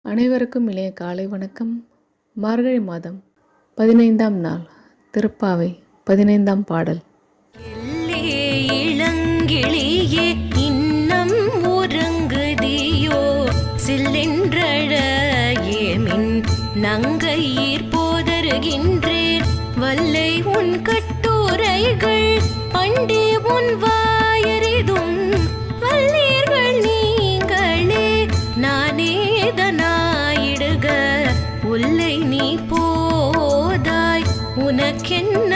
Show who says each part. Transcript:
Speaker 1: அனைவருக்கும் இளைய காலை வணக்கம். மார்கழி மாதம் 15ஆம் நாள் திருப்பாவை 15ஆம் பாடல்.
Speaker 2: இளங்கிளியே இன்னம் உறங்குதியோ சில்லென்றழேமின் நங்கையீர் போதருகின்றேன் வல்லை உன் கட்டுரைகள் பண்டே உன் வாயறிதும் வல்லீர்கள் நீங்களே நானேதனாயிடுக உல்லை நீ போதாய் உனக்கென்ன